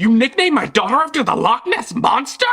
You nicknamed my daughter after the Loch Ness Monster?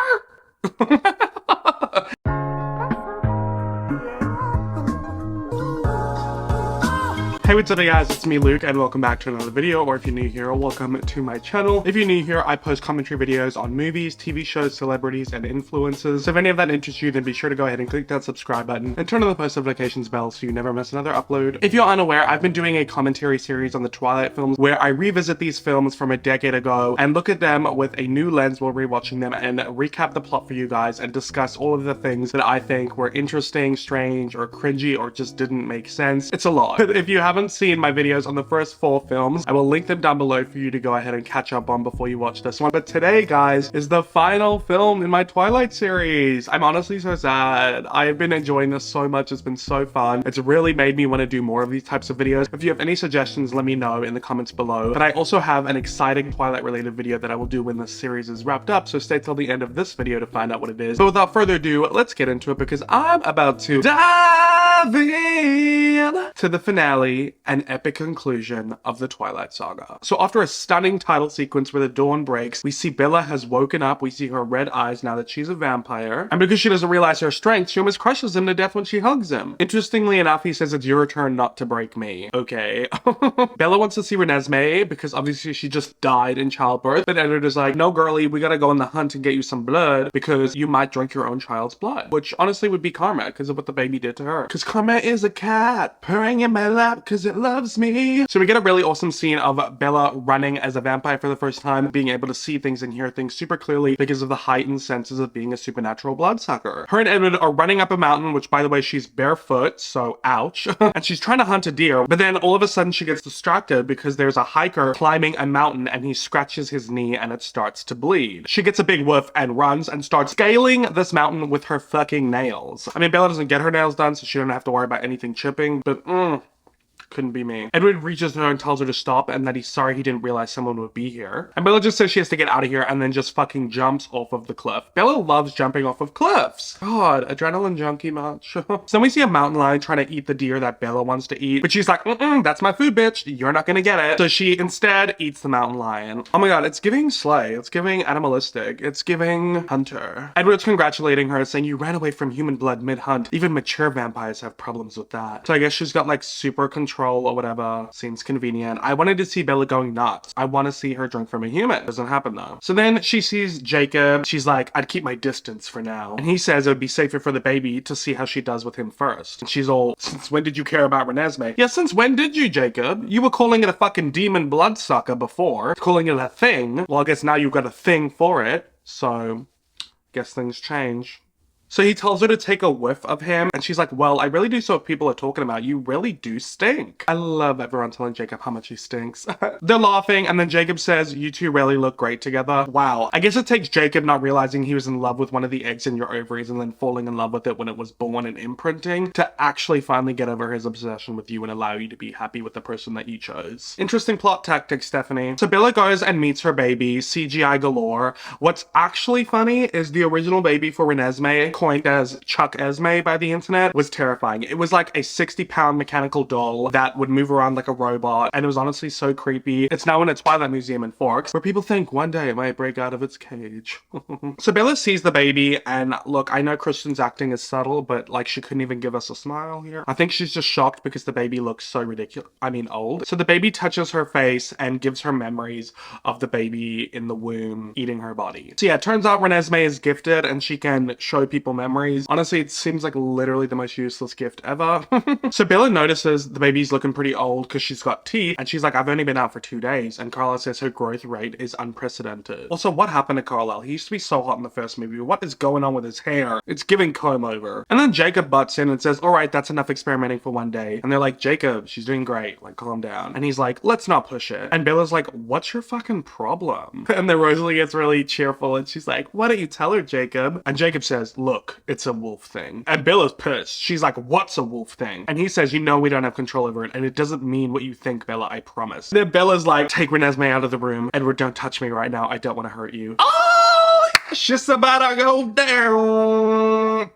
Hey, what's up guys, it's me Luke and welcome back to another video, or if you're new here, welcome to my channel. If you're new here, I post commentary videos on movies, TV shows, celebrities, and influencers. So if any of that interests you, then be sure to go ahead and click that subscribe button and turn on the post notifications bell so you never miss another upload. If you're unaware, I've been doing a commentary series on the Twilight films where I revisit these films from a decade ago and look at them with a new lens while rewatching them and recap the plot for you guys and discuss all of the things that I think were interesting, strange, or cringy, or just didn't make sense. It's a lot. But if you haven't seen my videos on the first 4 films, I will link them down below for you to go ahead and catch up on before you watch this one. But today, guys, is the final film in my Twilight series. I'm honestly so sad. I have been enjoying this so much. It's been so fun. It's really made me want to do more of these types of videos. If you have any suggestions, let me know in the comments below. But I also have an exciting Twilight related video that I will do when this series is wrapped up, so stay till the end of this video to find out what it is. But without further ado, let's get into it because I'm about to dive in to the finale and epic conclusion of the Twilight Saga. So after a stunning title sequence where the dawn breaks, we see Bella has woken up, we see her red eyes now that she's a vampire, and because she doesn't realize her strength, she almost crushes him to death when she hugs him. Interestingly enough, he says it's your turn not to break me. Okay. Bella wants to see Renesmee because obviously she just died in childbirth, but Edward is like, no girlie, we gotta go on the hunt and get you some blood because you might drink your own child's blood, which honestly would be karma because of what the baby did to her. Because karma is a cat purring in my lap because it loves me. So we get a really awesome scene of Bella running as a vampire for the first time, being able to see things and hear things super clearly because of the heightened senses of being a supernatural bloodsucker. Her and Edward are running up a mountain, which by the way, she's barefoot, so ouch. And she's trying to hunt a deer, but then all of a sudden she gets distracted because there's a hiker climbing a mountain and he scratches his knee and it starts to bleed. She gets a big woof and runs and starts scaling this mountain with her fucking nails. I mean, Bella doesn't get her nails done, so she doesn't have to worry about anything chipping, but couldn't be me. Edward reaches her and tells her to stop and that he's sorry he didn't realize someone would be here. And Bella just says she has to get out of here and then just fucking jumps off of the cliff. Bella loves jumping off of cliffs. God, adrenaline junkie much. So then we see a mountain lion trying to eat the deer that Bella wants to eat, but she's like, that's my food, bitch. You're not gonna get it. So she instead eats the mountain lion. Oh my god, it's giving slay. It's giving animalistic. It's giving hunter. Edward's congratulating her, saying you ran away from human blood mid-hunt. Even mature vampires have problems with that. So I guess she's got like super control or whatever. Seems convenient. I wanted to see Bella going nuts. I want to see her drink from a human. Doesn't happen though. So then she sees Jacob. She's like, I'd keep my distance for now. And he says it would be safer for the baby to see how she does with him first. And she's all, since when did you care about Renesmee? Yeah, since when did you, Jacob? You were calling it a fucking demon bloodsucker before. Calling it a thing. Well, I guess now you've got a thing for it. So, guess things change. So he tells her to take a whiff of him, and she's like, well, I really do so if people are talking about you really do stink. I love everyone telling Jacob how much he stinks. They're laughing, and then Jacob says, you two really look great together. Wow. I guess it takes Jacob not realizing he was in love with one of the eggs in your ovaries and then falling in love with it when it was born and imprinting to actually finally get over his obsession with you and allow you to be happy with the person that you chose. Interesting plot tactic, Stephanie. So Bella goes and meets her baby, CGI galore. What's actually funny is the original baby for Renesmee, coined as Chuck Esme by the internet, was terrifying. It was like a 60-pound mechanical doll that would move around like a robot, and it was honestly so creepy. It's now in a Twilight museum in Forks, where people think one day it might break out of its cage. So Bella sees the baby, and look, I know Kristen's acting is subtle, but like she couldn't even give us a smile here. I think she's just shocked because the baby looks so ridiculous. I mean, old. So the baby touches her face and gives her memories of the baby in the womb eating her body. So yeah, it turns out Renesmee is gifted and she can show people memories. Honestly, it seems like literally the most useless gift ever. So Bella notices the baby's looking pretty old because she's got teeth, and she's like, I've only been out for 2 days, and Carla says her growth rate is unprecedented. Also, what happened to Carlisle? He used to be so hot in the first movie. What is going on with his hair? It's giving comb over. And then Jacob butts in and says, all right, that's enough experimenting for 1 day. And they're like, Jacob, she's doing great. Like, calm down. And he's like, let's not push it. And Bella's like, what's your fucking problem? And then Rosalie gets really cheerful and she's like, why don't you tell her, Jacob? And Jacob says, look, it's a wolf thing. And Bella's pissed. She's like, what's a wolf thing? And he says, you know we don't have control over it, and it doesn't mean what you think, Bella, I promise. Then Bella's like, take Renesmee out of the room. Edward, don't touch me right now. I don't want to hurt you. Oh! She's about to go down.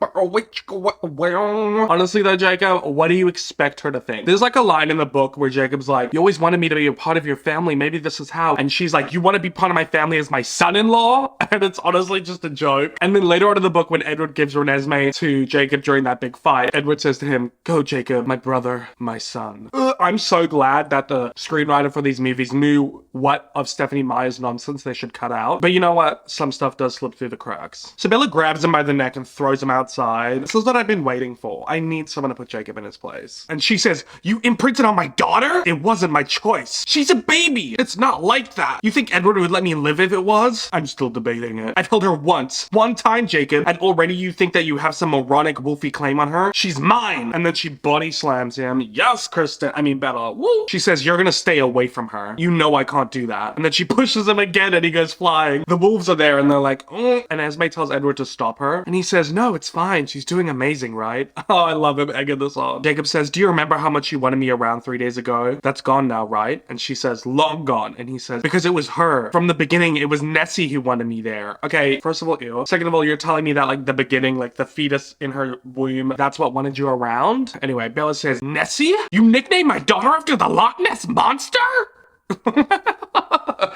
Honestly though, Jacob, what do you expect her to think? There's like a line in the book where Jacob's like, you always wanted me to be a part of your family, maybe this is how. And she's like, you want to be part of my family as my son-in-law? And it's honestly just a joke. And then later on in the book, when Edward gives Renesmee to Jacob during that big fight, Edward says to him, go Jacob, my brother, my son. I'm so glad that the screenwriter for these movies knew what of Stephenie Meyer's nonsense they should cut out. But you know what? Some stuff does slip through the cracks. So Bella grabs him by the neck and throws him outside. This is what I've been waiting for. I need someone to put Jacob in his place. And she says, you imprinted on my daughter? It wasn't my choice. She's a baby. It's not like that. You think Edward would let me live if it was? I'm still debating it. I've held her once. One time, Jacob, and already you think that you have some moronic wolfy claim on her? She's mine. And then she body slams him. Yes, Bella. Woo. She says, you're gonna stay away from her. You know I can't do that. And then she pushes him again and he goes flying. The wolves are there and they're like, oh. And Esme tells Edward to stop her. And he says, no, it's fine. She's doing amazing, right? Oh, I love him egging this on. Jacob says, do you remember how much you wanted me around 3 days ago? That's gone now, right? And she says, long gone. And he says, because it was her. From the beginning, it was Nessie who wanted me there. Okay, first of all, ew. Second of all, you're telling me that like the beginning, like the fetus in her womb, that's what wanted you around? Anyway, Bella says, Nessie? You nicknamed my daughter after the Loch Ness Monster?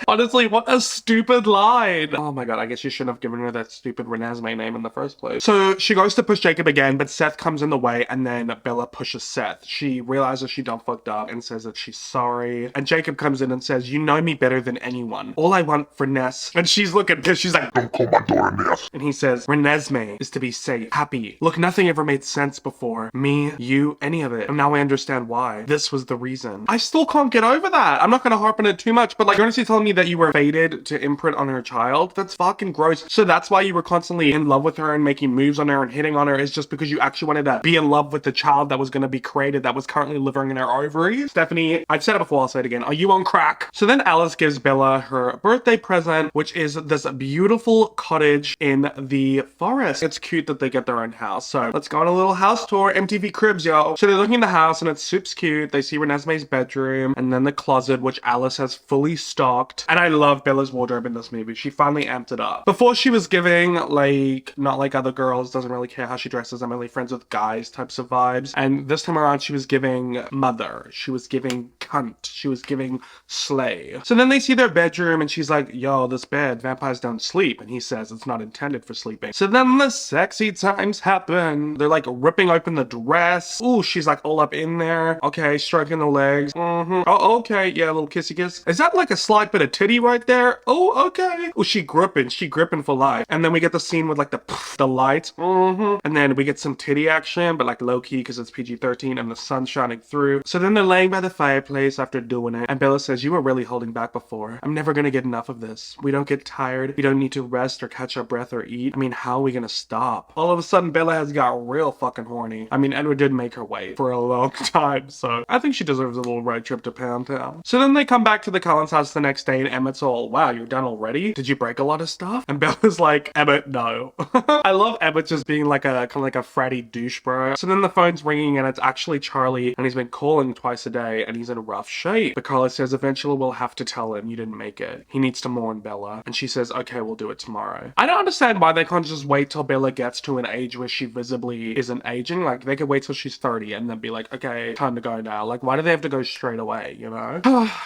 Honestly, what a stupid line. Oh my god, I guess you shouldn't have given her that stupid Renesmee name in the first place. So she goes to push Jacob again, but Seth comes in the way and then Bella pushes Seth. She realizes she done fucked up and says that she's sorry. And Jacob comes in and says, you know me better than anyone. All I want for Ness. And she's looking because she's like, don't call my daughter Ness. And he says, Renesmee is to be safe, happy. Look, nothing ever made sense before. Me, you, any of it. And now I understand why. This was the reason. I still can't get over that. I'm not gonna harp on it too much, but like, you're honestly telling me that you were fated to imprint on her child? That's fucking gross. So that's why you were constantly in love with her and making moves on her and hitting on her, is just because you actually wanted to be in love with the child that was going to be created, that was currently living in her ovaries? Stephenie, I've said it before, I'll say it again. Are you on crack? So then Alice gives Bella her birthday present, which is this beautiful cottage in the forest. It's cute that they get their own house. So let's go on a little house tour. MTV Cribs, yo. So they're looking at the house and it's super cute. They see Renesmee's bedroom and then the closet, which Alice has fully stocked. And I love Bella's wardrobe in this movie. She finally amped it up. Before she was giving like, not like other girls, doesn't really care how she dresses, I'm only friends with guys types of vibes. And this time around she was giving mother. She was giving cunt. She was giving slay. So then they see their bedroom and she's like, yo, this bed, vampires don't sleep. And he says it's not intended for sleeping. So then the sexy times happen. They're like ripping open the dress. Ooh, she's like all up in there. Okay, stroking the legs. Oh, okay, yeah, a little kissy kiss. Is that like a slight bit of titty right there? Oh, okay. Oh, she gripping for life. And then we get the scene with like the lights. And then we get some titty action, but like low key because it's PG-13 and the sun's shining through. So then they're laying by the fireplace after doing it. And Bella says, you were really holding back before. I'm never gonna get enough of this. We don't get tired. We don't need to rest or catch our breath or eat. I mean, how are we gonna stop? All of a sudden, Bella has got real fucking horny. I mean, Edward did make her wait for a long time, so I think she deserves a little road trip to Pound Town. So then they come back to the Collins house the next day and Emmett's all, wow, you're done already? Did you break a lot of stuff? And Bella's like, Emmett, no. I love Emmett just being like a kind of like a fratty douche bro. So then the phone's ringing and it's actually Charlie and he's been calling twice a day and he's in rough shape. But Carla says eventually we'll have to tell him you didn't make it. He needs to mourn Bella. And she says, okay, we'll do it tomorrow. I don't understand why they can't just wait till Bella gets to an age where she visibly isn't aging. Like they could wait till she's 30 and then be like, okay, time to go now. Like why do they have to go straight away, you know?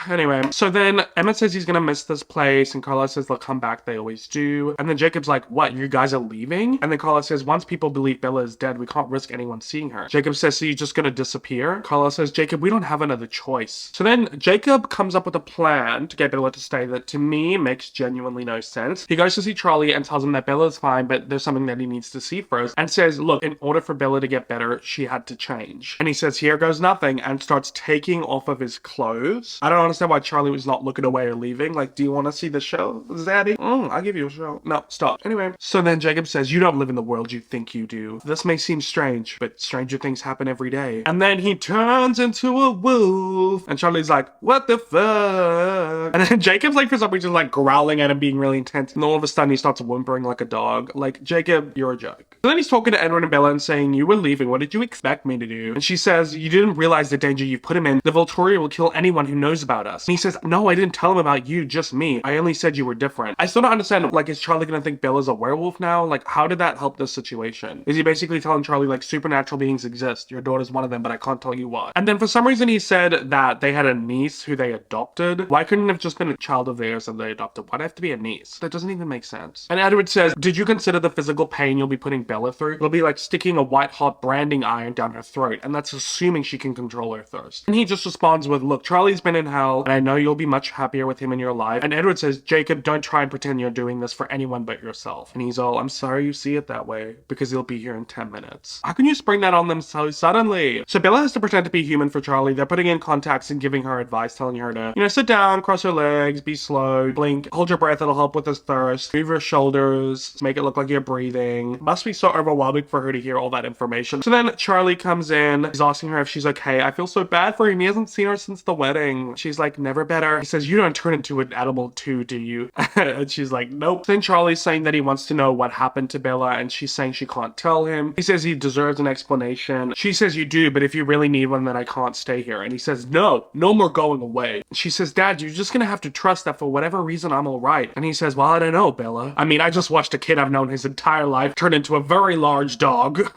Anyway, so then Emmett says he's gonna miss this place and Carla says they'll come back, they always do. And then Jacob's like, what, you guys are leaving? And then Carla says, once people believe Bella is dead, we can't risk anyone seeing her. Jacob says, so you're just gonna disappear? Carla says, Jacob, we don't have another choice. So then Jacob comes up with a plan to get Bella to stay that to me makes genuinely no sense. He goes to see Charlie and tells him that Bella's fine, but there's something that he needs to see first, and says, look, in order for Bella to get better, she had to change. And he says, here goes nothing, and starts taking off of his clothes. I don't understand why Charlie was not looking away or leaving. Like, do you want to see the show, Zaddy? I'll give you a show. No, stop. Anyway, so then Jacob says, you don't live in the world you think you do. This may seem strange, but stranger things happen every day. And then he turns into a wolf. And Charlie's like, what the fuck? And then Jacob's like, for some reason, like growling at him, being really intense. And all of a sudden he starts whimpering like a dog. Like, Jacob, you're a joke. So then he's talking to Edward and Bella and saying, you were leaving. What did you expect me to do? And she says, you didn't realize the danger you've put him in. The Volturi will kill anyone who knows about us. And he says, no, I didn't didn't tell him about you, just me. I only said you were different. I still don't understand, like, is Charlie gonna think Bella's a werewolf now? Like, how did that help this situation? Is he basically telling Charlie, like, supernatural beings exist, your daughter's one of them, but I can't tell you what? And then for some reason he said that they had a niece who they adopted. Why couldn't it have just been a child of theirs that they adopted? Why'd it have to be a niece? That doesn't even make sense. And Edward says, did you consider the physical pain you'll be putting Bella through? It'll be like sticking a white hot branding iron down her throat, and that's assuming she can control her thirst. And he just responds with, look, Charlie's been in hell, and I know you'll be much happier with him in your life. And Edward says, Jacob, don't try and pretend you're doing this for anyone but yourself. And he's all, I'm sorry you see it that way, because he'll be here in 10 minutes. How can you spring that on them so suddenly? So Bella has to pretend to be human for Charlie. They're putting in contacts and giving her advice, telling her to, you know, sit down, cross her legs, be slow, blink, hold your breath, it'll help with his thirst, move your shoulders, make it look like you're breathing. Must be so overwhelming for her to hear all that information. So then Charlie comes in, he's asking her if she's okay. I feel so bad for him. He hasn't seen her since the wedding. She's like, never better. He says, you don't turn into an animal too, do you? And she's like, nope. Then Charlie's saying that he wants to know what happened to Bella, and she's saying she can't tell him. He says he deserves an explanation. She says, you do, but if you really need one, then I can't stay here. And he says, no more going away. She says, Dad, you're just gonna have to trust that for whatever reason I'm all right. And he says, well, I don't know, Bella. I mean, I just watched a kid I've known his entire life turn into a very large dog.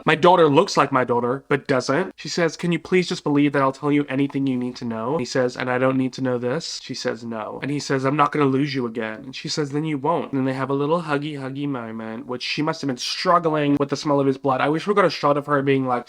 My daughter looks like my daughter, but doesn't. She says, can you please just believe that I'll tell you anything you need to know? He says, and I don't need to know this? She says, no. And he says, I'm not gonna lose you again. And she says, then you won't. And then they have a little huggy moment, which she must have been struggling with the smell of his blood. I wish we got a shot of her being like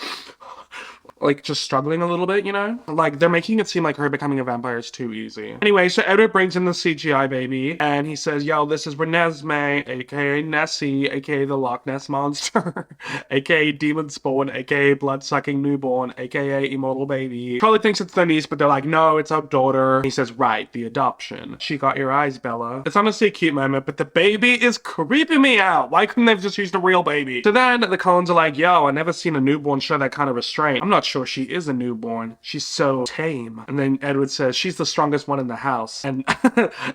just struggling a little bit, you know? Like, they're making it seem like her becoming a vampire is too easy. Anyway, so Edward brings in the CGI baby, and he says, yo, this is Renesmee, aka Nessie, aka the Loch Ness Monster, aka Demon Spawn, aka Blood-Sucking Newborn, aka Immortal Baby. Charlie thinks it's their niece, but they're like, no, it's our daughter. He says, right, the adoption. She got your eyes, Bella. It's honestly a cute moment, but the baby is creeping me out. Why couldn't they have just used a real baby? So then the Cullens are like, yo, I've never seen a newborn show that kind of restraint. I'm not sure she is a newborn. She's so tame. And then Edward says, she's the strongest one in the house. And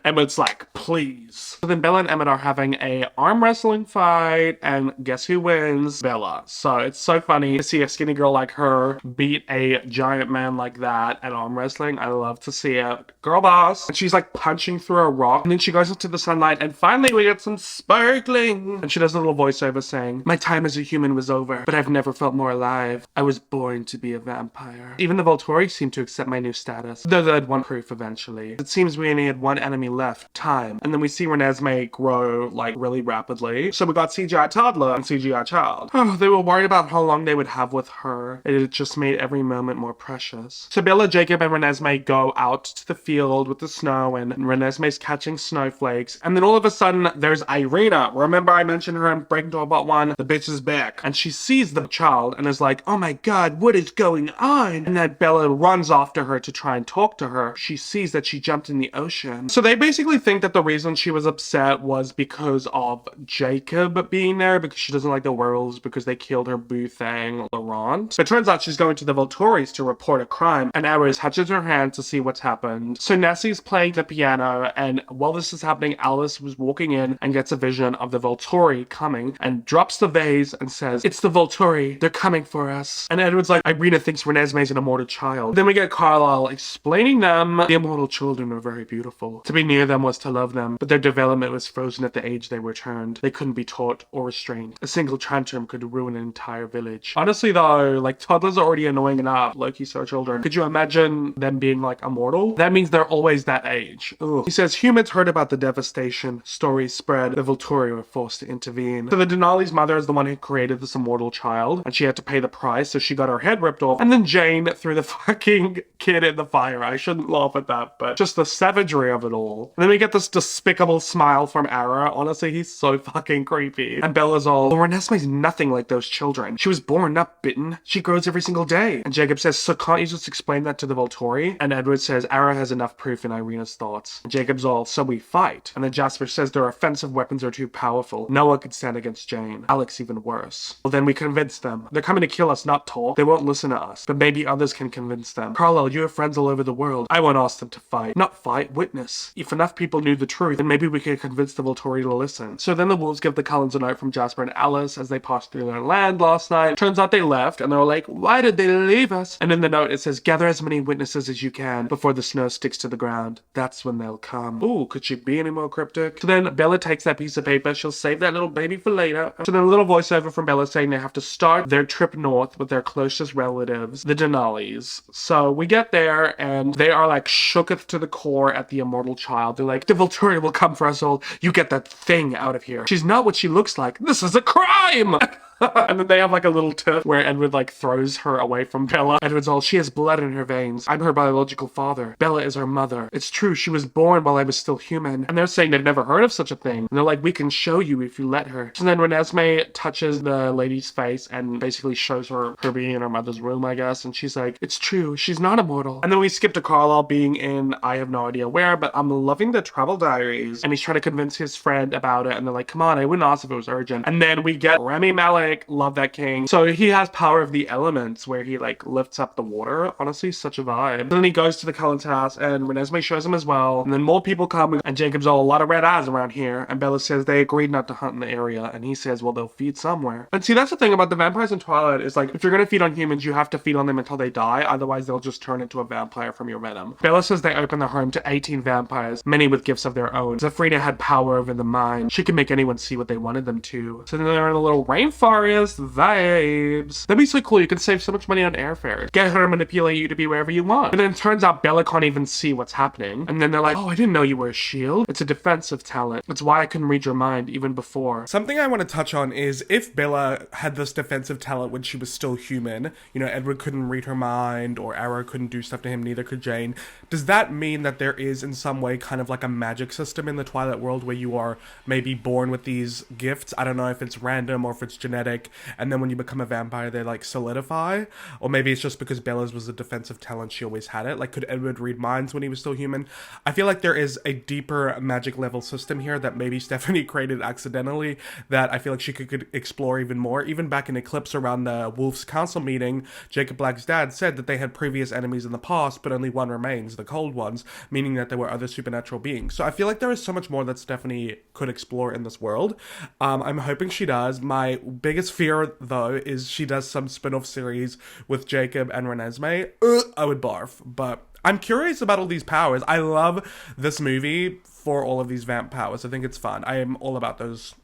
Edward's like, please. So then Bella and Emmett are having a arm wrestling fight, and guess who wins? Bella. So it's so funny to see a skinny girl like her beat a giant man like that at arm wrestling. I love to see it. Girl boss. And she's like punching through a rock, and then she goes into the sunlight, and finally we get some sparkling. And she does a little voiceover saying, my time as a human was over, but I've never felt more alive. I was born to be a vampire. Even the Volturi seem to accept my new status, though they'd want proof eventually. It seems we only had one enemy left, time. And then we see Renesmee grow, like, really rapidly. So we got CGI toddler and CGI child. Oh, they were worried about how long they would have with her. It just made every moment more precious. So Bella, Jacob, and Renesmee go out to the field with the snow, and Renesmee's catching snowflakes. And then all of a sudden, there's Irina. Remember I mentioned her in Breaking Dawn Part 1? The bitch is back. And she sees the child and is like, oh my god, what is going on? And then Bella runs after her to try and talk to her. She sees that she jumped in the ocean. So they basically think that the reason she was upset was because of Jacob being there, because she doesn't like the werewolves because they killed her boo thing, Laurent. But it turns out she's going to the Volturis to report a crime, and Aris touches her hand to see what's happened. So Nessie's playing the piano, and while this is happening, Alice was walking in and gets a vision of the Volturi coming and drops the vase and says, it's the Volturi, they're coming for us. And Edward's like, Irina thinks Renesmee's an immortal child. Then we get Carlisle explaining them. The immortal children were very beautiful. To be near them was to love them, but their development was frozen at the age they were turned. They couldn't be taught or restrained. A single tantrum could ruin an entire village. Honestly though, like, toddlers are already annoying enough. Loki, so children. Could you imagine them being like immortal? That means they're always that age. Ugh. He says humans heard about the devastation. Stories spread. The Volturi were forced to intervene. So the Denali's mother is the one who created this immortal child, and she had to pay the price, so she got her head ripped off. And then Jane threw the fucking kid in the fire. I shouldn't laugh at that, but just the savagery of it all. And then we get this despicable smile from Ara. Honestly, he's so fucking creepy. And Bella's all, well, Renesmee's nothing like those children. She was born, not bitten. She grows every single day. And Jacob says, so can't you just explain that to the Volturi? And Edward says, Ara has enough proof in Irina's thoughts. And Jacob's all, so we fight. And then Jasper says their offensive weapons are too powerful. No one could stand against Jane. Alex even worse. Well, then we convince them. They're coming to kill us, not talk. They won't listen listen to us, but maybe others can convince them. Carlisle, you have friends all over the world. I won't ask them to fight. Not fight, witness. If enough people knew the truth, then maybe we could convince the Volturi to listen. So then the wolves give the Cullens a note from Jasper and Alice as they passed through their land last night. Turns out they left, and they're like, why did they leave us? And in the note it says, gather as many witnesses as you can before the snow sticks to the ground. That's when they'll come. Ooh, could she be any more cryptic? So then Bella takes that piece of paper. She'll save that little baby for later. So then a little voiceover from Bella saying they have to start their trip north with their closest relatives, the Denalis. So we get there, and they are like shooketh to the core at the immortal child. They're like, the Volturi will come for us all. You get that thing out of here. She's not what she looks like. This is a crime! And then they have like a little tiff where Edward like throws her away from Bella. Edward's all, she has blood in her veins. I'm her biological father. Bella is her mother. It's true, she was born while I was still human. And they're saying they've never heard of such a thing. And they're like, we can show you if you let her. So then Renesmee touches the lady's face and basically shows her being in her mother's room, I guess. And she's like, it's true, she's not immortal. And then we skip to Carlisle being in, I have no idea where, but I'm loving the travel diaries. And he's trying to convince his friend about it. And they're like, come on, I wouldn't ask if it was urgent. And then we get Rami Malek. Love that king. So he has power of the elements where he like lifts up the water. Honestly, such a vibe. And then he goes to the Cullens' house and Renesmee shows him as well. And then more people come and Jacob's all, a lot of red eyes around here. And Bella says they agreed not to hunt in the area. And he says, well, they'll feed somewhere. And see, that's the thing about the vampires in Twilight is like, if you're going to feed on humans, you have to feed on them until they die. Otherwise, they'll just turn into a vampire from your venom. Bella says they open their home to 18 vampires, many with gifts of their own. Zafrina had power over the mind. She could make anyone see what they wanted them to. So then they're in a little rainforest. Vibes. That'd be so cool. You could save so much money on airfare. Get her to manipulate you to be wherever you want. And then it turns out Bella can't even see what's happening. And then they're like, oh, I didn't know you were a shield. It's a defensive talent. It's why I couldn't read your mind even before. Something I want to touch on is if Bella had this defensive talent when she was still human, you know, Edward couldn't read her mind or Arrow couldn't do stuff to him, neither could Jane. Does that mean that there is in some way kind of like a magic system in the Twilight world where you are maybe born with these gifts? I don't know if it's random or if it's genetic. And then when you become a vampire, they like solidify, or maybe it's just because Bella's was a defensive talent, she always had it. Like, could Edward read minds when he was still human? I feel like there is a deeper magic level system here that maybe Stephanie created accidentally that I feel like she could explore even more. Even back in Eclipse around the Wolves Council meeting, Jacob Black's dad said that they had previous enemies in the past, but only one remains, the cold ones, meaning that there were other supernatural beings. So I feel like there is so much more that Stephanie could explore in this world. I'm hoping she does. My biggest fear though is she does some spin-off series with Jacob and Renesmee. I would barf, but I'm curious about all these powers. I love this movie for all of these vamp powers. I think it's fun. I am all about those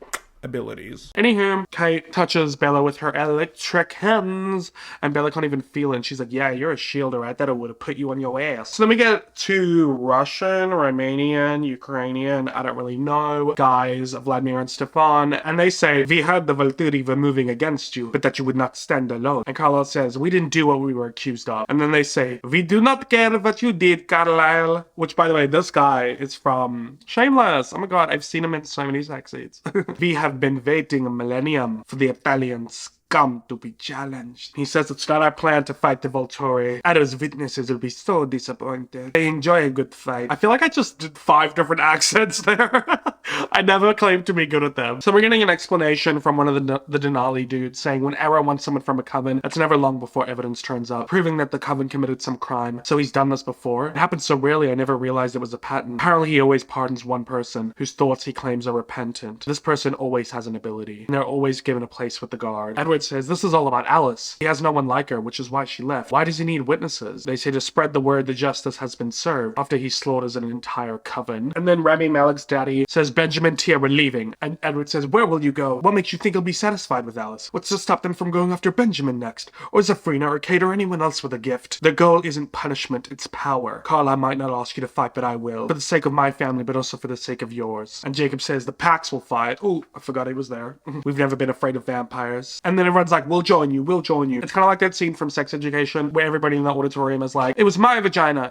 abilities. Anywho, Kate touches Bella with her electric hands, and Bella can't even feel it. And she's like, yeah, you're a shielder. I thought it would have put you on your ass. So then we get to Russian, Romanian, Ukrainian, I don't really know, guys, Vladimir and Stefan, and they say, we heard the Volturi were moving against you, but that you would not stand alone. And Carlisle says, we didn't do what we were accused of. And then they say, we do not care what you did, Carlisle. Which, by the way, this guy is from Shameless. Oh my god, I've seen him in so many sex scenes. We have been waiting a millennium for the Italians scum to be challenged. He says it's not our plan to fight the Volturi. Addo's witnesses will be so disappointed. They enjoy a good fight. I feel like I just did 5 different accents there. I never claimed to be good at them. So we're getting an explanation from one of the Denali dudes saying when Arrow wants someone from a coven, it's never long before evidence turns up, proving that the coven committed some crime. So he's done this before. It happens so rarely I never realized it was a pattern. Apparently he always pardons one person whose thoughts he claims are repentant. This person always has an ability, and they're always given a place with the guard. Edward says this is all about Alice. He has no one like her, which is why she left. Why does he need witnesses? They say to spread the word that justice has been served after he slaughters an entire coven. And then Rami Malek's daddy says Benjamin Tia, we're leaving. And Edward says, where will you go? What makes you think he'll be satisfied with Alice? What's to stop them from going after Benjamin next? Or Zafrina or Kate or anyone else with a gift? Their goal isn't punishment, it's power. Carla might not ask you to fight, but I will. For the sake of my family, but also for the sake of yours. And Jacob says the Pax will fight. Oh, I forgot he was there. We've never been afraid of vampires. And then everyone's like, we'll join you, we'll join you. It's kind of like that scene from Sex Education where everybody in the auditorium is like, it was my vagina,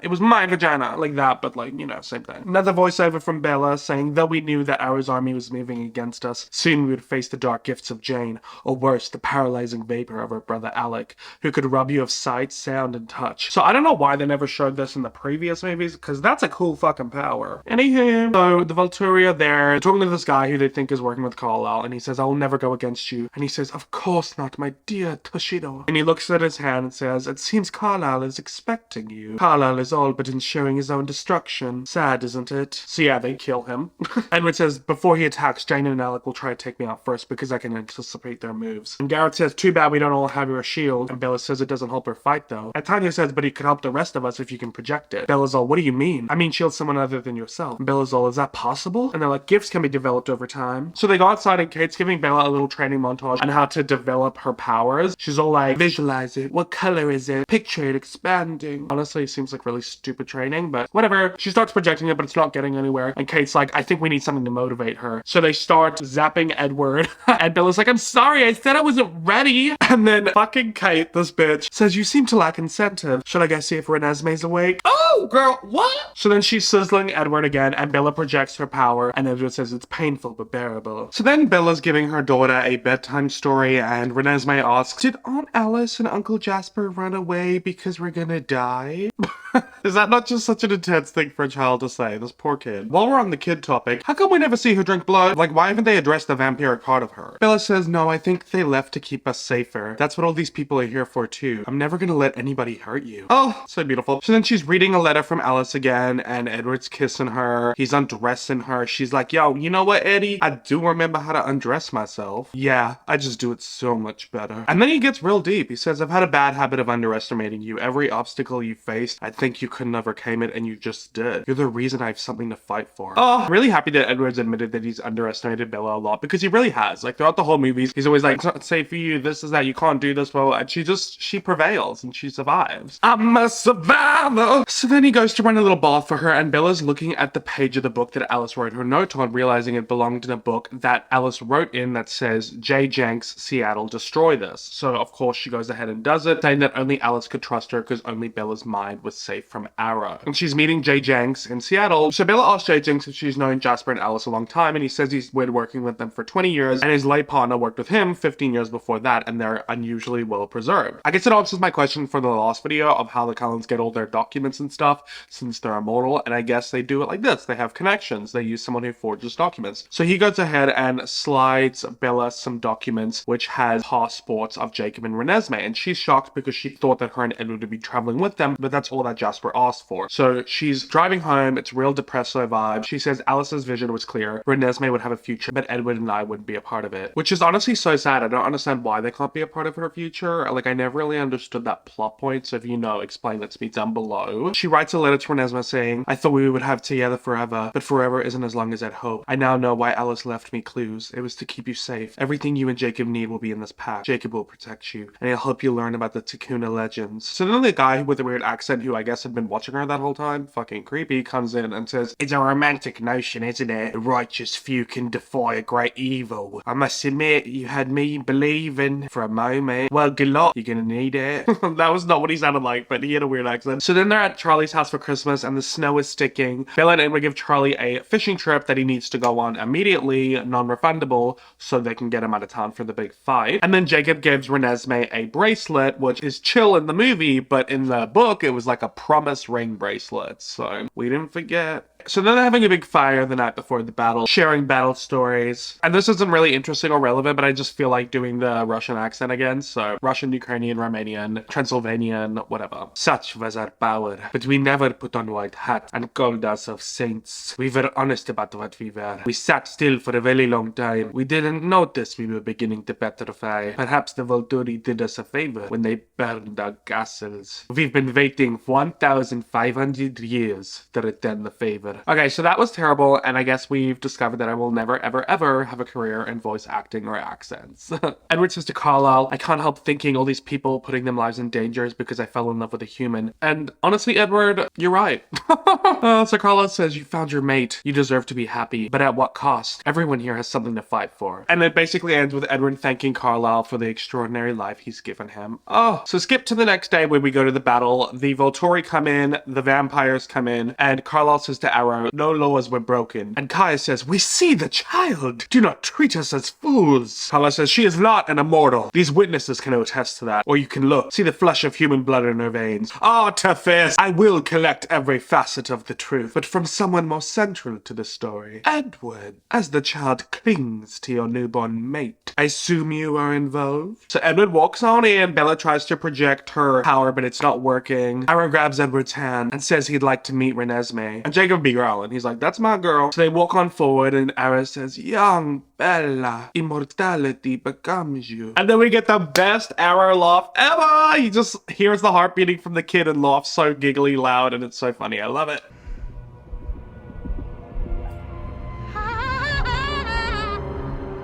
like that, but like, you know, same thing. Another voiceover from Bella saying, though we knew that Arrow's army was moving against us, soon we would face the dark gifts of Jane, or worse, the paralyzing vapor of her brother Alec, who could rob you of sight, sound, and touch. So I don't know why they never showed this in the previous movies, because that's a cool fucking power. Anywho, so the Volturi are there, talking to this guy who they think is working with Carlisle, and he says, I will never go against you. And he says, of course course not, my dear Toshido. And he looks at his hand and says, it seems Carlisle is expecting you. Carlisle is all but ensuring his own destruction. Sad, isn't it? So yeah, they kill him. Edward says, before he attacks, Jane and Alec will try to take me out first because I can anticipate their moves. And Garrett says, too bad we don't all have your shield. And Bella says it doesn't help her fight though. And Tanya says, but it could help the rest of us if you can project it. Bella's all, what do you mean? I mean shield someone other than yourself. And Bella's all, is that possible? And they're like, gifts can be developed over time. So they go outside and Kate's giving Bella a little training montage on how to develop her powers. She's all like, visualize it. What color is it? Picture it expanding. Honestly, it seems like really stupid training, but whatever. She starts projecting it, but it's not getting anywhere. And Kate's like, I think we need something to motivate her. So they start zapping Edward. And Bella's like, I'm sorry, I said I wasn't ready. And then fucking Kate, this bitch, says, you seem to lack incentive. Should I go see if Renesmee's awake? Oh, girl, what? So then she's sizzling Edward again, and Bella projects her power, and Edward says it's painful but bearable. So then Bella's giving her daughter a bedtime story, and Renesmee asks, did Aunt Alice and Uncle Jasper run away because we're gonna die? Is that not just such an intense thing for a child to say? This poor kid. While we're on the kid topic, how come we never see her drink blood? Like, why haven't they addressed the vampiric part of her? Bella says, no, I think they left to keep us safer. That's what all these people are here for too. I'm never gonna let anybody hurt you. Oh, so beautiful. So then she's reading a letter from Alice again, and Edward's kissing her. He's undressing her. She's like, yo, you know what, Eddie? I do remember how to undress myself. Yeah, I just do it so much better. And then he gets real deep. He says, I've had a bad habit of underestimating you. Every obstacle you faced, I think you couldn't overcame it, and you just did. You're the reason I have something to fight for. Oh, I'm really happy that Edward's admitted that he's underestimated Bella a lot, because he really has. Like, throughout the whole movies, he's always like, it's not safe for you, this is that, you can't do this well, and she prevails, and she survives. I'm a survivor! So then he goes to run a little bath for her, and Bella's looking at the page of the book that Alice wrote her note on, realizing it belonged in a book that Alice wrote in that says, J. Jenks, Seattle, destroy this. So, of course, she goes ahead and does it, saying that only Alice could trust her because only Bella's mind was safe from Arrow. And she's meeting J. Jenks in Seattle. So Bella asks J. Jenks if she's known Jasper and Alice a long time, and he says he's been working with them for 20 years, and his late partner worked with him 15 years before that, and they're unusually well preserved. I guess it answers my question for the last video of how the Cullens get all their documents and stuff, since they're immortal, and I guess they do it like this. They have connections. They use someone who forges documents. So he goes ahead and slides Bella some documents, which has passports of Jacob and Renesmee, and she's shocked because she thought that her and Edward would be traveling with them, but that's all that Jasper asked for. So she's driving home. It's real depresso vibe. She says Alice's vision was clear. Renesmee would have a future, but Edward and I wouldn't be a part of it. Which is honestly so sad. I don't understand why they can't be a part of her future. Like, I never really understood that plot point, so if you know, explain that to me down below. She writes a letter to Renesmee saying, I thought we would have together forever, but forever isn't as long as I'd hoped. I now know why Alice left me clues. It was to keep you safe. Everything you and Jacob need will be in this pack. Jacob will protect you, and he'll help you learn about the Takuna legends. So then the guy with the weird accent, who I guess had been watching her that whole time, fucking creepy, comes in and says, it's a romantic notion, isn't it? A righteous few can defy a great evil. I must admit, you had me believing for a moment. Well, good luck. You're gonna need it. That was not what he sounded like, but he had a weird accent. So then they're at Charlie's house for Christmas, and the snow is sticking. Bella and Edward give Charlie a fishing trip that he needs to go on immediately, non-refundable, so they can get him out of town for the big fight. And then Jacob gives Renesmee a bracelet, which is chill in the movie, but in the book, it was like a promise ring bracelet. So we didn't forget. So then they're having a big fire the night before the battle, sharing battle stories. And this isn't really interesting or relevant, but I just feel like doing the Russian accent again. So Russian, Ukrainian, Romanian, Transylvanian, whatever. Such was our power. But we never put on white hat and called ourselves saints. We were honest about what we were. We sat still for a very long time. We didn't notice we were beginning to petrify. Perhaps the Volturi did us a favor when they burned our castles. We've been waiting 1,500 years to return the favor. Okay, so that was terrible, and I guess we've discovered that I will never, ever, ever have a career in voice acting or accents. Edward says to Carlisle, I can't help thinking all these people putting their lives in danger is because I fell in love with a human. And honestly, Edward, you're right. So Carlisle says, you found your mate. You deserve to be happy, but at what cost? Everyone here has something to fight for. And it basically ends with Edward thanking Carlisle for the extraordinary life he's given him. Oh, so skip to the next day when we go to the battle. The Volturi come in, the vampires come in, and Carlisle says to Arrow no laws were broken. And Kaya says, we see the child. Do not treat us as fools. Carla says, she is not an immortal. These witnesses can attest to that. Or you can look. See the flush of human blood in her veins. Ah, Tefes, I will collect every facet of the truth, but from someone more central to the story. Edward, as the child clings to your newborn mate. I assume you are involved? So Edward walks on in. Bella tries to project her power, but it's not working. Arrow grabs Edward's hand and says he'd like to meet Renesmee. And Jacob be growling. He's like, that's my girl. So they walk on forward and Arrow says, young Bella, immortality becomes you. And then we get the best Arrow laugh ever. He just hears the heart beating from the kid and laughs so giggly loud, and it's so funny. I love it.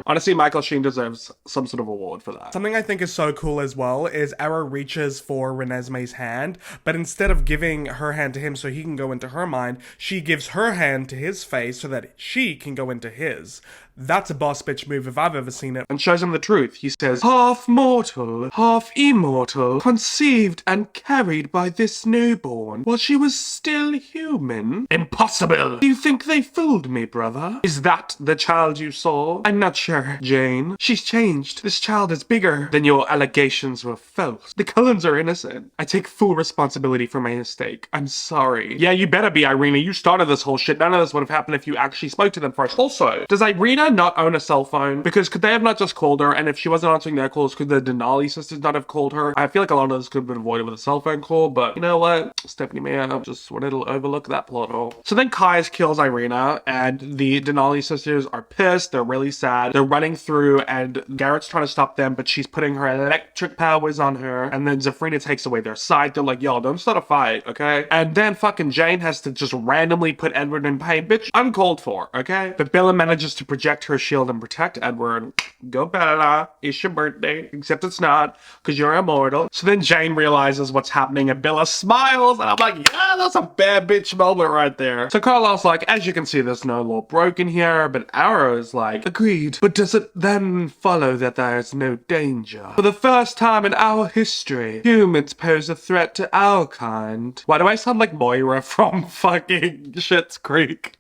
Honestly, Michael Sheen deserves some sort of award for that. Something I think is so cool as well is Arrow reaches for Renesmee's hand, but instead of giving her hand to him so he can go into her mind, she gives her hand to his face so that she can go into his. That's a boss bitch move if I've ever seen it. And shows him the truth. He says, half mortal, half immortal, conceived and carried by this newborn, while she was still human? Impossible! You think they fooled me, brother? Is that the child you saw? I'm not sure, Jane. She's changed. This child is bigger than your allegations were false. The Cullens are innocent. I take full responsibility for my mistake. I'm sorry. Yeah, you better be, Irina. You started this whole shit. None of this would have happened if you actually spoke to them first. Also, does Irina not own a cell phone? Because could they have not just called her? And if she wasn't answering their calls, could the Denali sisters not have called her? I feel like a lot of this could have been avoided with a cell phone call, but you know what? Stephanie Meyer just wanted to overlook that plot hole. So then Kais kills Irina, and the Denali sisters are pissed. They're really sad. They're running through, and Garrett's trying to stop them, but she's putting her electric powers on her, and then Zafrina takes away their side. They're like, yo, don't start a fight, okay? And then fucking Jane has to just randomly put Edward in pain. Bitch, uncalled for, okay? But Bella manages to project her shield and protect Edward. Go Bella, it's your birthday. Except it's not, because you're immortal. So then Jane realizes what's happening and Bella smiles, and I'm like, yeah, that's a bad bitch moment right there. So Carlisle's like, as you can see, there's no law broken here, but Arrow's like, agreed, but does it then follow that there's no danger? For the first time in our history, humans pose a threat to our kind. Why do I sound like Moira from fucking Schitt's Creek?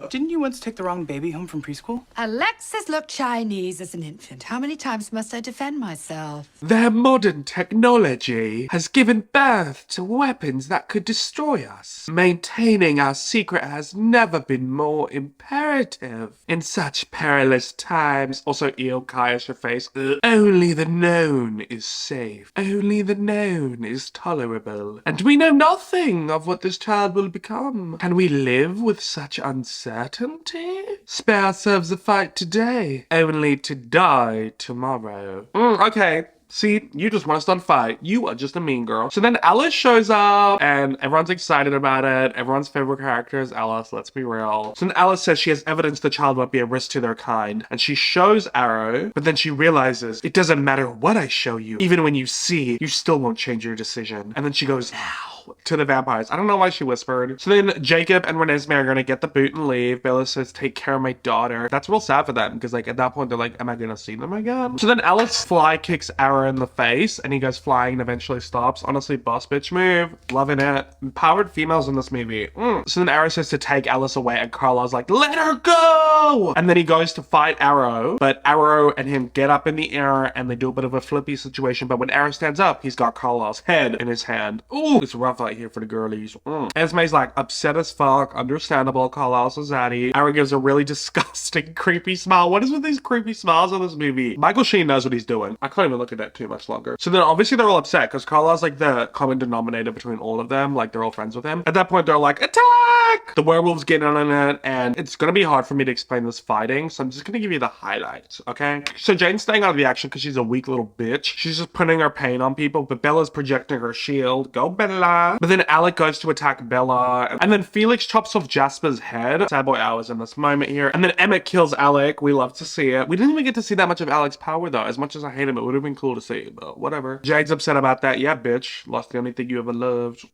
Didn't you once take the wrong baby home from preschool? Alexis looked Chinese as an infant. How many times must I defend myself? Their modern technology has given birth to weapons that could destroy us. Maintaining our secret has never been more imperative in such perilous times. Also, ew, Kaya's your face. Ugh. Only the known is safe. Only the known is tolerable. And we know nothing of what this child will become. Can we live with such uncertainty? Spare ourselves a fight today, only to die tomorrow. Okay. See, you just want to start a fight. You are just a mean girl. So then Alice shows up and everyone's excited about it. Everyone's favorite character is Alice, let's be real. So then Alice says she has evidence the child won't be a risk to their kind. And she shows Arrow, but then she realizes it doesn't matter what I show you. Even when you see, you still won't change your decision. And then she goes, now. To the vampires. I don't know why she whispered. So then Jacob and Renesmee are gonna get the boot and leave. Bella says, take care of my daughter. That's real sad for them because like at that point they're like, am I gonna see them again? So then Alice fly kicks Arrow in the face and he goes flying and eventually stops. Honestly, boss bitch move. Loving it. Empowered females in this movie. So then Arrow says to take Alice away and Carlisle's like, let her go! And then he goes to fight Arrow, but Arrow and him get up in the air and they do a bit of a flippy situation. But when Arrow stands up, he's got Carlisle's head in his hand. Ooh, it's rough out here for the girlies. Esme's like upset as fuck, understandable. Carlisle's a zaddy. Arrow gives a really disgusting, creepy smile. What is with these creepy smiles in this movie? Michael Sheen knows what he's doing. I can't even look at that too much longer. So then obviously they're all upset because Carlisle's like the common denominator between all of them. Like they're all friends with him. At that point they're like, attack! The werewolves get in on it and it's gonna be hard for me to explain this fighting. So I'm just gonna give you the highlights, okay? So Jane's staying out of the action because she's a weak little bitch. She's just putting her pain on people, but Bella's projecting her shield. Go Bella! But then Alec goes to attack Bella, and then Felix chops off Jasper's head. Sad boy hours in this moment here. And then Emmett kills Alec. We love to see it. We didn't even get to see that much of Alec's power though. As much as I hate him, it would have been cool to see, but whatever. Jade's upset about that. Yeah, bitch. Lost the only thing you ever loved.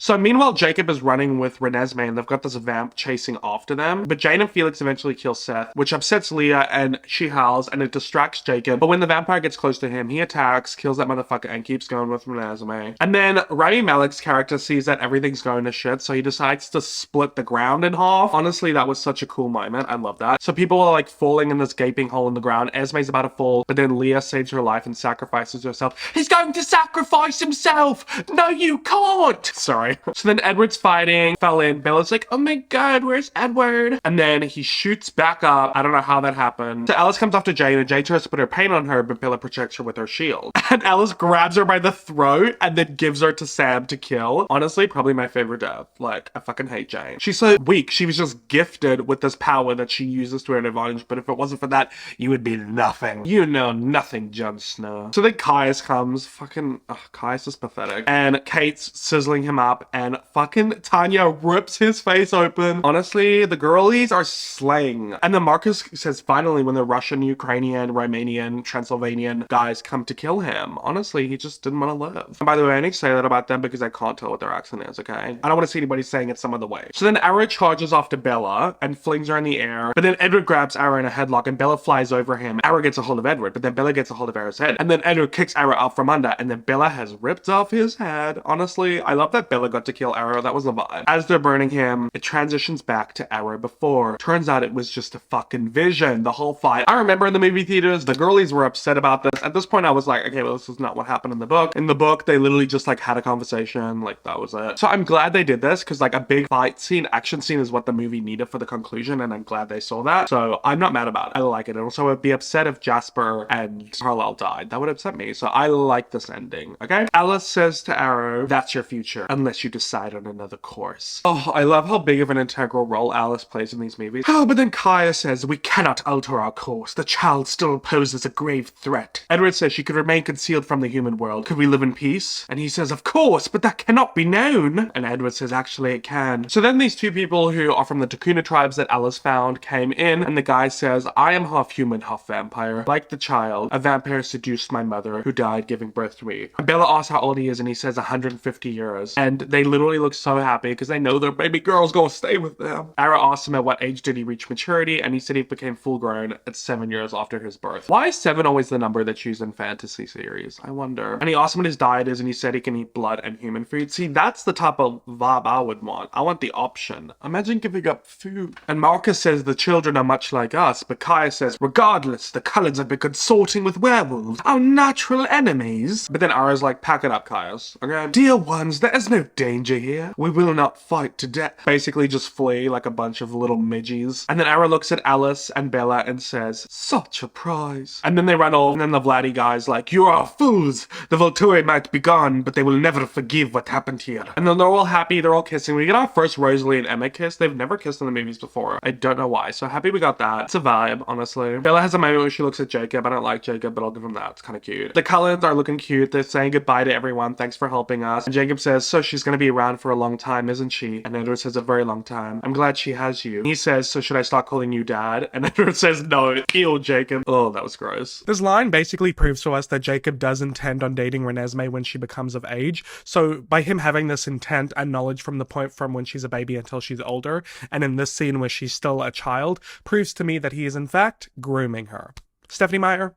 So meanwhile, Jacob is running with Renesmee, and they've got this vamp chasing after them. But Jane and Felix eventually kill Seth, which upsets Leah, and she howls, and it distracts Jacob. But when the vampire gets close to him, he attacks, kills that motherfucker, and keeps going with Renesmee. And then Rami Malek Alex character sees that everything's going to shit, so he decides to split the ground in half. Honestly, that was such a cool moment. I love that. So people are like falling in this gaping hole in the ground. Esme's about to fall, but then Leah saves her life and sacrifices herself. He's going to sacrifice himself! No, you can't! Sorry. So then Edward's fighting, fell in. Bella's like, oh my god, where's Edward? And then he shoots back up. I don't know how that happened. So Alice comes after Jane, and Jane tries to put her paint on her, but Bella protects her with her shield. And Alice grabs her by the throat and then gives her to Sam to kill. Honestly, probably my favorite death. Like, I fucking hate Jane. She's so weak. She was just gifted with this power that she uses to her advantage, but if it wasn't for that, you would be nothing. You know nothing, Jon Snow. So then Caius comes. Fucking, Caius is pathetic. And Kate's sizzling him up, and fucking Tanya rips his face open. Honestly, the girlies are slaying. And then Marcus says finally when the Russian, Ukrainian, Romanian, Transylvanian guys come to kill him. Honestly, he just didn't want to live. And by the way, I need to say that about them because I can't tell what their accent is, okay? I don't want to see anybody saying it some other way. So then Arrow charges off to Bella and flings her in the air, but then Edward grabs Arrow in a headlock and Bella flies over him. Arrow gets a hold of Edward, but then Bella gets a hold of Arrow's head. And then Edward kicks Arrow out from under, and then Bella has ripped off his head. Honestly, I love that Bella got to kill Arrow. That was the vibe. As they're burning him, it transitions back to Arrow before. Turns out it was just a fucking vision, the whole fight. I remember in the movie theaters, the girlies were upset about this. At this point, I was like, okay, well, this is not what happened in the book. In the book, they literally just like had a conversation, like that was it. So I'm glad they did this because like a big fight scene, action scene is what the movie needed for the conclusion, and I'm glad they saw that. So I'm not mad about it. I like it. And also, I'd be upset if Jasper and Carlisle died. That would upset me. So I like this ending. Okay. Alice says to Arrow, "That's your future, unless you decide on another course." Oh, I love how big of an integral role Alice plays in these movies. Oh, but then Kaya says, "We cannot alter our course. The child still poses a grave threat." Edward says she could remain concealed from the human world. Could we live in peace? And he says, "Of course, but that cannot be known." And Edward says, "Actually, it can." So then these two people who are from the Takuna tribes that Alice found came in, and the guy says, "I am half human, half vampire. Like the child, a vampire seduced my mother, who died giving birth to me." And Bella asks how old he is, and he says 150 years. And they literally look so happy because they know their baby girl's gonna stay with them. Ara asks him at what age did he reach maturity, and he said he became full grown at 7 years after his birth. Why is 7 always the number that's used in fantasy series? I wonder. And he asked him what his diet is, and he said he can eat blood and human food. See, that's the type of vibe I would want. I want the option. Imagine giving up food. And Marcus says the children are much like us, but Kaya says, regardless, the Cullens have been consorting with werewolves, our natural enemies. But then Ara's like, pack it up, Caius. Okay? Dear ones, there is no danger here. We will not fight to death. Basically just flee like a bunch of little midgies. And then Ara looks at Alice and Bella and says, such a prize. And then they run off, and then the Vladdy guy's like, you are fools. The Volturi might be gone, but they will never forgive what happened here. And then they're all happy, they're all kissing. We get our first Rosalie and Emma kiss. They've never kissed in the movies before. I don't know why. So happy we got that. It's a vibe, honestly. Bella has a moment where she looks at Jacob. I don't like Jacob, but I'll give him that. It's kind of cute. The Cullens are looking cute. They're saying goodbye to everyone. Thanks for helping us. And Jacob says, so she's going to be around for a long time, isn't she? And Edward says, a very long time. I'm glad she has you. He says, so should I start calling you dad? And Edward says, no. Ew, Jacob. Oh, that was gross. This line basically proves to us that Jacob does intend on dating Renesmee when she becomes of age. So by him having this intent and knowledge from the point from when she's a baby until she's older, and in this scene where she's still a child, proves to me that he is in fact grooming her. Stephanie Meyer.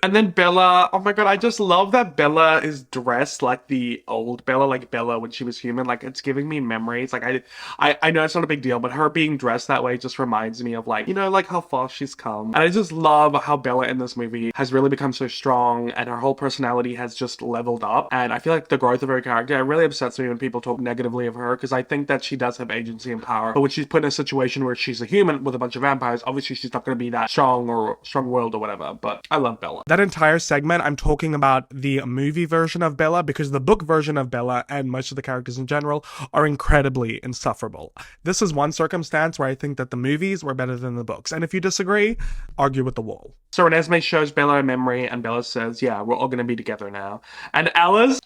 And then Bella, oh my god, I just love that Bella is dressed like the old Bella, like Bella when she was human. Like, it's giving me memories. Like, I know it's not a big deal, but her being dressed that way just reminds me of, like, you know, like how far she's come. And I just love how Bella in this movie has really become so strong, and her whole personality has just leveled up. And I feel like the growth of her character, it really upsets me when people talk negatively of her, because I think that she does have agency and power. But when she's put in a situation where she's a human with a bunch of vampires, obviously she's not going to be that strong or strong-willed or whatever. But I love Bella. That entire segment, I'm talking about the movie version of Bella, because the book version of Bella and most of the characters in general are incredibly insufferable. This is one circumstance where I think that the movies were better than the books. And if you disagree, argue with the wall. So Renesmee shows Bella a memory, and Bella says, yeah, we're all gonna be together now. And Alice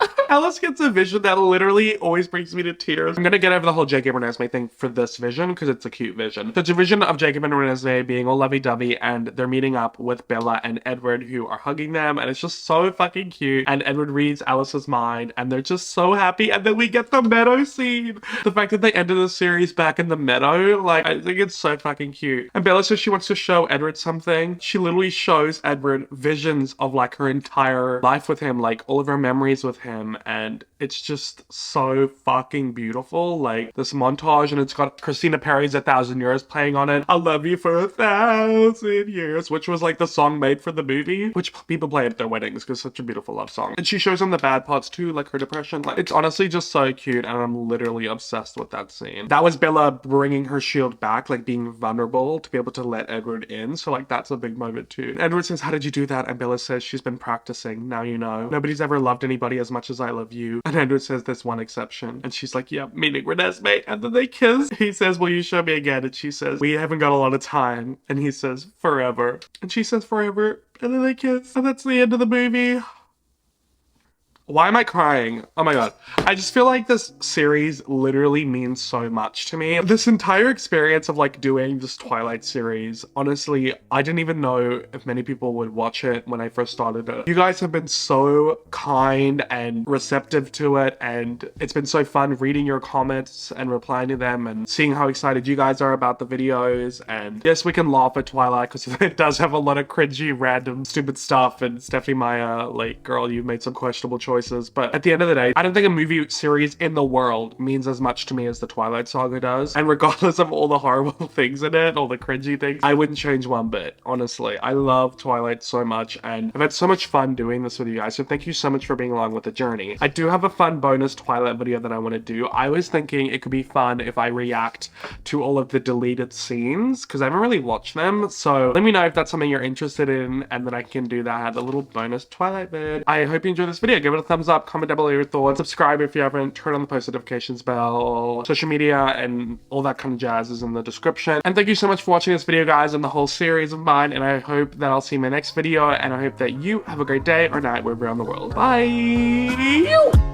gets a vision that literally always brings me to tears. I'm gonna get over the whole Jacob and Renesmee thing for this vision, because it's a cute vision. So it's a vision of Jacob and Renesmee being all lovey-dovey, and they're meeting up with Bella and Edward Edward who are hugging them, and it's just so fucking cute. And Edward reads Alice's mind, and they're just so happy. And then we get the meadow scene. The fact that they ended the series back in the meadow, like, I think it's so fucking cute. And Bella says she wants to show Edward something. She literally shows Edward visions of like her entire life with him, like all of her memories with him, and it's just so fucking beautiful. Like this montage, and it's got Christina Perri's 1,000 Years playing on it. I love you for 1,000 years, which was like the song made for the movie, which people play at their weddings because it's such a beautiful love song. And she shows them the bad parts too, like her depression. Like, it's honestly just so cute, and I'm literally obsessed with that scene. That was Bella bringing her shield back, like being vulnerable to be able to let Edward in. So like that's a big moment too. Edward says, how did you do that? And Bella says, she's been practicing. Now you know. Nobody's ever loved anybody as much as I love you. And Edward says, there's one exception. And she's like, yeah, meaning Renesmee. And then they kiss. He says, will you show me again? And she says, we haven't got a lot of time. And he says, forever. And she says, forever. And then they kiss. And that's the end of the movie. Why am I crying? Oh my god. I just feel like this series literally means so much to me. This entire experience of like doing this Twilight series, honestly, I didn't even know if many people would watch it when I first started it. You guys have been so kind and receptive to it, and it's been so fun reading your comments and replying to them and seeing how excited you guys are about the videos. And yes, we can laugh at Twilight because it does have a lot of cringy, random, stupid stuff, and Stephanie Meyer, like, girl, you've made some questionable choices. But at the end of the day, I don't think a movie series in the world means as much to me as the Twilight Saga does. And regardless of all the horrible things in it, all the cringy things, I wouldn't change one bit, honestly. I love Twilight so much, and I've had so much fun doing this with you guys, so thank you so much for being along with the journey. I do have a fun bonus Twilight video that I want to do. I was thinking it could be fun if I react to all of the deleted scenes, because I haven't really watched them, so let me know if that's something you're interested in, and then I can do that, a little bonus Twilight vid. I hope you enjoyed this video. Give it a thumbs up, comment down below your thoughts, subscribe if you haven't, turn on the post notifications bell, social media and all that kind of jazz is in the description. And thank you so much for watching this video, guys, and the whole series of mine, and I hope that I'll see you in my next video, and I hope that you have a great day or night wherever around the world. Bye!